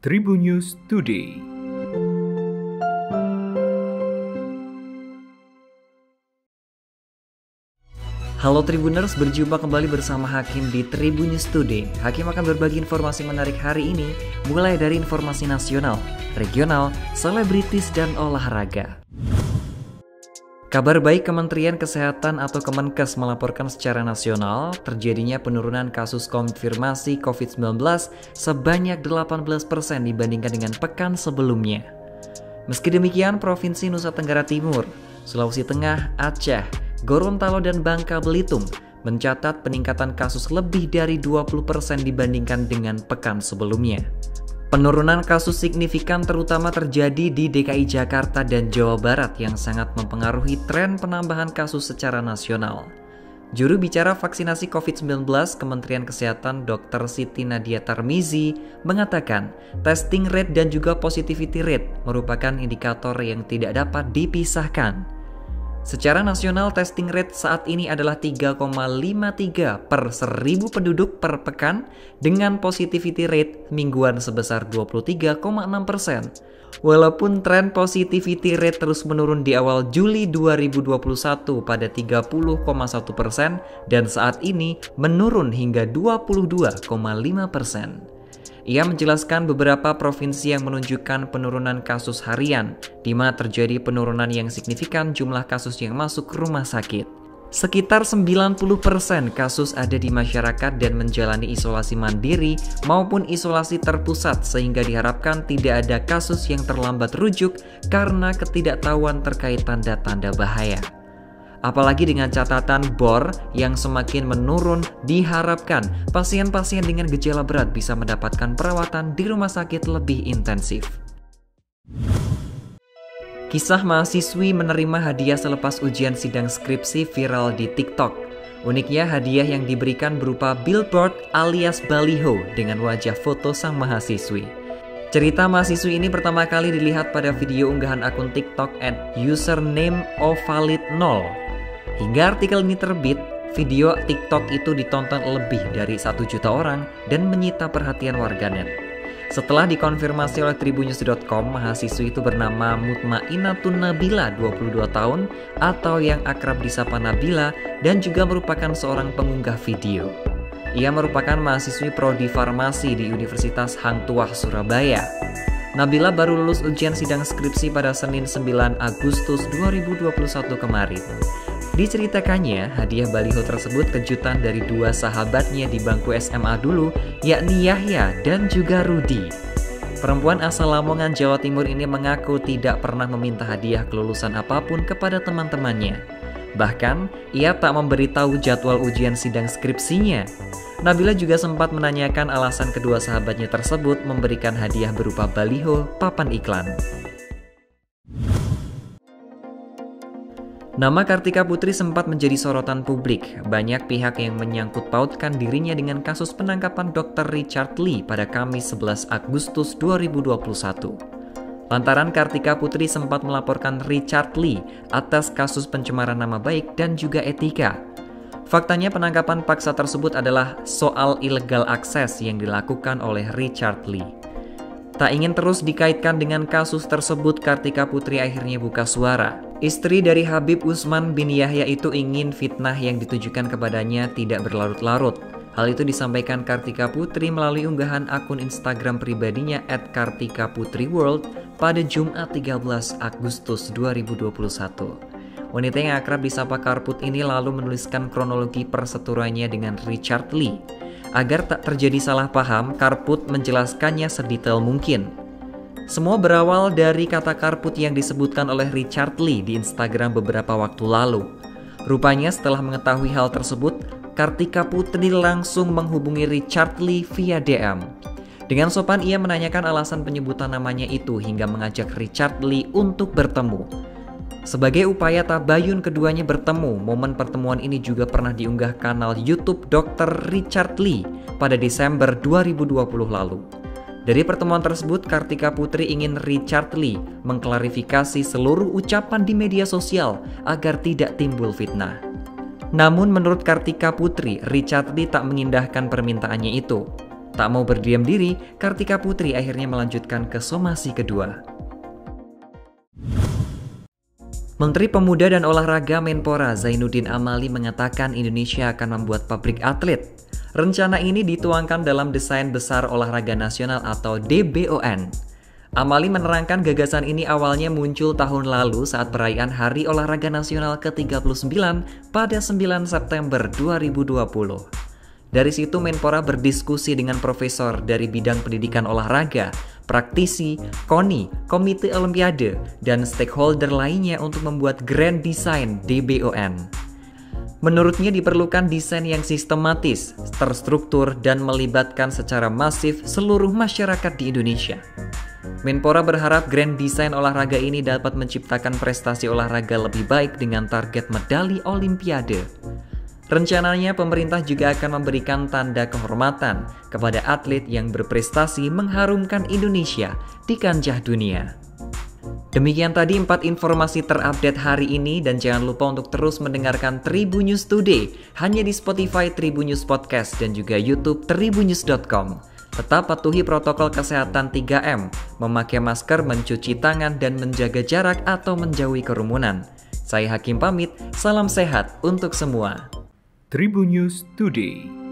Tribun News Today. Halo Tribuners, berjumpa kembali bersama Hakim di Tribun News Today. Hakim akan berbagi informasi menarik hari ini, mulai dari informasi nasional, regional, selebritis, dan olahraga. Kabar baik, Kementerian Kesehatan atau Kemenkes melaporkan secara nasional terjadinya penurunan kasus konfirmasi COVID-19 sebanyak 18% dibandingkan dengan pekan sebelumnya. Meski demikian, Provinsi Nusa Tenggara Timur, Sulawesi Tengah, Aceh, Gorontalo, dan Bangka Belitung mencatat peningkatan kasus lebih dari 20% dibandingkan dengan pekan sebelumnya. Penurunan kasus signifikan terutama terjadi di DKI Jakarta dan Jawa Barat yang sangat mempengaruhi tren penambahan kasus secara nasional. Juru bicara vaksinasi COVID-19 Kementerian Kesehatan Dr. Siti Nadia Tarmizi mengatakan testing rate dan juga positivity rate merupakan indikator yang tidak dapat dipisahkan. Secara nasional, testing rate saat ini adalah 3,53 per 1000 penduduk per pekan dengan positivity rate mingguan sebesar 23,6%. Walaupun tren positivity rate terus menurun di awal Juli 2021 pada 30,1% dan saat ini menurun hingga 22,5%. Ia menjelaskan beberapa provinsi yang menunjukkan penurunan kasus harian, di mana terjadi penurunan yang signifikan jumlah kasus yang masuk rumah sakit. Sekitar 90% kasus ada di masyarakat dan menjalani isolasi mandiri maupun isolasi terpusat, sehingga diharapkan tidak ada kasus yang terlambat rujuk karena ketidaktahuan terkait tanda-tanda bahaya. Apalagi dengan catatan BOR yang semakin menurun, diharapkan pasien-pasien dengan gejala berat bisa mendapatkan perawatan di rumah sakit lebih intensif. Kisah mahasiswi menerima hadiah selepas ujian sidang skripsi viral di TikTok. Uniknya, hadiah yang diberikan berupa billboard alias baliho dengan wajah foto sang mahasiswi. Cerita mahasiswi ini pertama kali dilihat pada video unggahan akun TikTok @username_ovalid0. Hingga artikel ini terbit, video TikTok itu ditonton lebih dari 1 juta orang dan menyita perhatian warganet. Setelah dikonfirmasi oleh tribunnews.com, mahasiswi itu bernama Mutmainatun Nabila, 22 tahun, atau yang akrab disapa Nabila, dan juga merupakan seorang pengunggah video. Ia merupakan mahasiswi prodi farmasi di Universitas Hang Tuah, Surabaya. Nabila baru lulus ujian sidang skripsi pada Senin 9 Agustus 2021 kemarin. Diceritakannya, hadiah baliho tersebut kejutan dari 2 sahabatnya di bangku SMA dulu, yakni Yahya dan juga Rudi. Perempuan asal Lamongan, Jawa Timur ini mengaku tidak pernah meminta hadiah kelulusan apapun kepada teman-temannya. Bahkan, ia tak memberitahu jadwal ujian sidang skripsinya. Nabila juga sempat menanyakan alasan kedua sahabatnya tersebut memberikan hadiah berupa baliho papan iklan. Nama Kartika Putri sempat menjadi sorotan publik. Banyak pihak yang menyangkut pautkan dirinya dengan kasus penangkapan Dr. Richard Lee pada Kamis 11 Agustus 2021. Lantaran Kartika Putri sempat melaporkan Richard Lee atas kasus pencemaran nama baik dan juga etika. Faktanya penangkapan paksa tersebut adalah soal illegal akses yang dilakukan oleh Richard Lee. Tak ingin terus dikaitkan dengan kasus tersebut, Kartika Putri akhirnya buka suara. Istri dari Habib Usman bin Yahya itu ingin fitnah yang ditujukan kepadanya tidak berlarut-larut. Hal itu disampaikan Kartika Putri melalui unggahan akun Instagram pribadinya @kartikaputriworld pada Jumat 13 Agustus 2021. Wanita yang akrab disapa Karput ini lalu menuliskan kronologi perseteruannya dengan Richard Lee. Agar tak terjadi salah paham, Karput menjelaskannya sedetail mungkin. Semua berawal dari kata Karput yang disebutkan oleh Richard Lee di Instagram beberapa waktu lalu. Rupanya setelah mengetahui hal tersebut, Kartika Putri langsung menghubungi Richard Lee via DM. Dengan sopan ia menanyakan alasan penyebutan namanya itu hingga mengajak Richard Lee untuk bertemu. Sebagai upaya tabayun keduanya bertemu, momen pertemuan ini juga pernah diunggah kanal YouTube Dr. Richard Lee pada Desember 2020 lalu. Dari pertemuan tersebut, Kartika Putri ingin Richard Lee mengklarifikasi seluruh ucapan di media sosial agar tidak timbul fitnah. Namun menurut Kartika Putri, Richard Lee tak mengindahkan permintaannya itu. Tak mau berdiam diri, Kartika Putri akhirnya melanjutkan ke somasi kedua. Menteri Pemuda dan Olahraga Menpora Zainuddin Amali mengatakan Indonesia akan membuat pabrik atlet. Rencana ini dituangkan dalam Desain Besar Olahraga Nasional atau DBON. Amali menerangkan gagasan ini awalnya muncul tahun lalu saat perayaan Hari Olahraga Nasional ke-39 pada 9 September 2020. Dari situ Menpora berdiskusi dengan profesor dari bidang pendidikan olahraga, praktisi, KONI, Komite Olimpiade, dan stakeholder lainnya untuk membuat Grand Design DBON. Menurutnya diperlukan desain yang sistematis, terstruktur, dan melibatkan secara masif seluruh masyarakat di Indonesia. Menpora berharap Grand Design olahraga ini dapat menciptakan prestasi olahraga lebih baik dengan target medali Olimpiade. Rencananya pemerintah juga akan memberikan tanda kehormatan kepada atlet yang berprestasi mengharumkan Indonesia di kancah dunia. Demikian tadi 4 informasi terupdate hari ini dan jangan lupa untuk terus mendengarkan Tribun News Today hanya di Spotify Tribun News Podcast dan juga YouTube tribunnews.com. Tetap patuhi protokol kesehatan 3M, memakai masker, mencuci tangan, dan menjaga jarak atau menjauhi kerumunan. Saya Hakim pamit, salam sehat untuk semua. Tribun News Today.